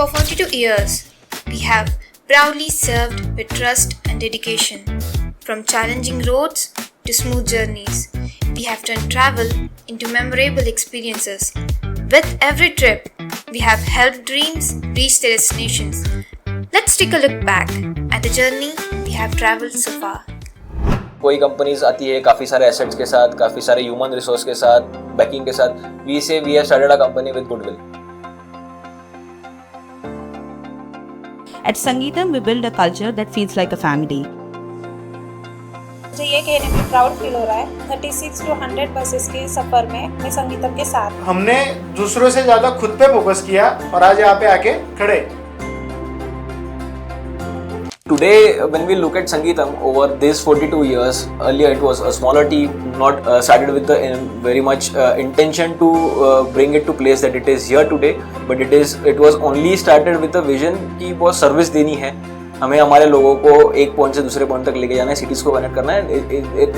For 42 years, we have proudly served with trust and dedication. From challenging roads to smooth journeys, we have turned travel into memorable experiences. With every trip, we have helped dreams reach their destinations. Let's take a look back at the journey we have traveled so far. कोई companies आती है काफ़ी सारे assets के साथ, काफ़ी सारे human resource के साथ, बैकिंग के साथ. We have started a company with goodwill. At Sangeetam, we build a culture that feels like a family. मुझे ये कहने में प्राउड फील हो रहा है 36 to 100 बसेस के सफर में मैं संगीतम के साथ. हमने दूसरों से ज्यादा खुद पे फोकस किया और आज यहाँ पे आके खड़े. Today, when we look at Sangeetam over these 42 years, earlier it was a smaller team, not started with the very much intention to bring it to place that it is here today, but it was only started with the vision कि बहुत service देनी है, हमें हमारे लोगों को एक point से दूसरे पॉइंट तक लेके जाना है, सिटीज़ को कनेक्ट करना है.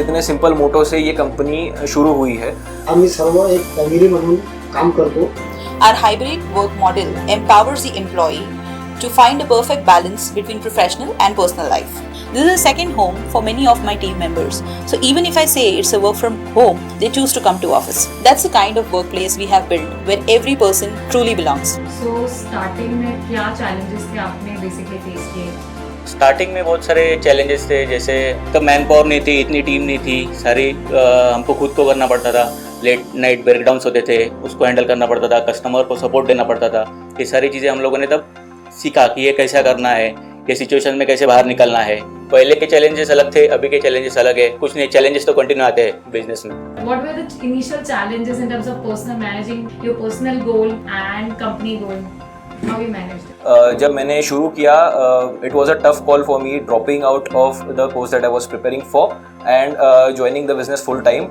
इतने सिंपल मोटो से ये कंपनी शुरू हुई है. आम्ही सर्व एक फॅमिली म्हणून काम करतो. Our hybrid work model empowers the employee to find a perfect balance between professional and personal life. This is a second home for many of my team members. So even if I say it's a work from home, they choose to come to office. That's the kind of workplace we have built where every person truly belongs. So starting में क्या challenges थे आपने basically face किए? Starting में बहुत सारे challenges थे, जैसे तब मैन पावर नहीं थी, इतनी टीम नहीं थी, सारी हमको खुद को करना पड़ता था. लेट नाइट ब्रेकडाउन्स होते थे, उसको हैंडल करना पड़ता था, कस्टमर को सपोर्ट देना पड़ता था. ये सारी चीज़ें हम लोगों ने तब सीखा कि ये कैसा करना है, ये सिचुएशन में कैसे बाहर निकलना है. पहले के चैलेंजेस अलग थे, अभी के चैलेंजेस अलग है. कुछ नहीं, चैलेंजेस तो कंटिन्यू आते हैं बिजनेस में. What were the initial challenges in terms of personal managing your personal goal and company goal? How you managed it? जब मैंने शुरू किया, it was a tough call for me dropping out of the course that I was preparing for and joining the business full time.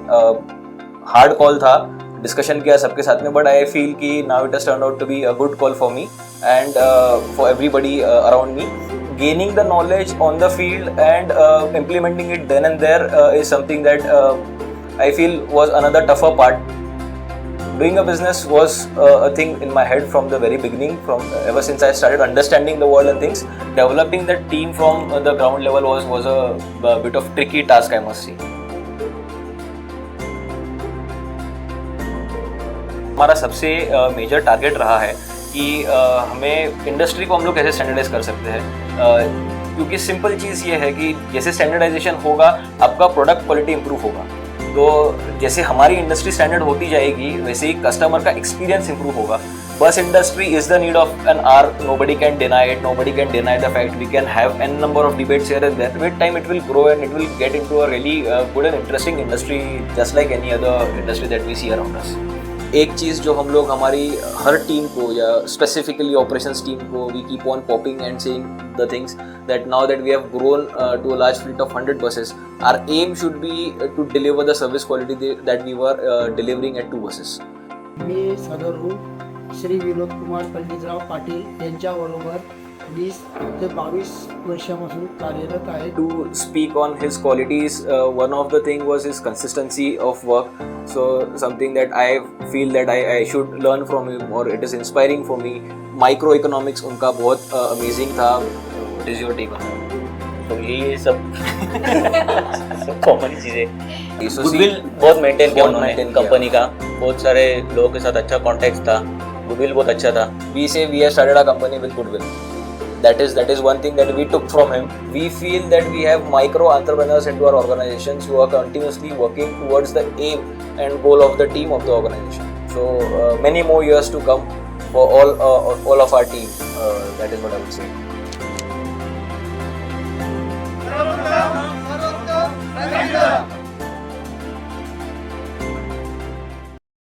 Hard call था, discussion किया सबके साथ में, but I feel कि now it has turned out to be a good call for me and for everybody around me. Gaining the knowledge on the field and implementing it then and there is something that I feel was another tougher part. Doing a business was a thing in my head from the very beginning, from ever since I started understanding the world and things. Developing that team from the ground level was a bit of tricky task, I must say. हमारा सबसे major target रहा है कि हमें industry को हम लोग कैसे स्टैंडर्डाइज कर सकते हैं, क्योंकि सिंपल चीज़ ये है कि जैसे स्टैंडर्डाइजेशन होगा आपका प्रोडक्ट क्वालिटी इंप्रूव होगा. तो जैसे हमारी इंडस्ट्री स्टैंडर्ड होती जाएगी वैसे ही कस्टमर का एक्सपीरियंस इंप्रूव होगा. Bus industry is the need of an hour, nobody can deny it, nobody can deny the fact. We can have n number of debates here and there. With time it will grow and it will get into a really good and interesting industry just like any other industry that we see around us. एक चीज़ जो हम लोग हमारी हर team को या specifically operations team को we keep on popping and saying the things that now that we have grown to a large fleet of 100 buses, our aim should be to deliver the service quality that we were delivering at 2 buses. मी सदरहून श्री विनोद कुमार पंडितराव पाटील यांच्याबरोबर 20 ते 22 वर्षापासून कार्यरत आहे. To speak on his qualities, one of the thing was his consistency of work. So something that I feel that I should learn from him or it is inspiring for me. Microeconomics उनका बहुत amazing था. What is your take on that? तो ये सब common चीज़ें. So goodwill बहुत maintain किया उन्होंने कंपनी किया. का, बहुत सारे लोगों के साथ अच्छा कॉन्टेक्ट था, गुडविल बहुत अच्छा था. We have started a company with goodwill. That is one thing that we took from him. We feel that we have micro entrepreneurs into our organizations who are continuously working towards the aim and goal of the team of the organization. So many more years to come for all of our team. That is what I would say.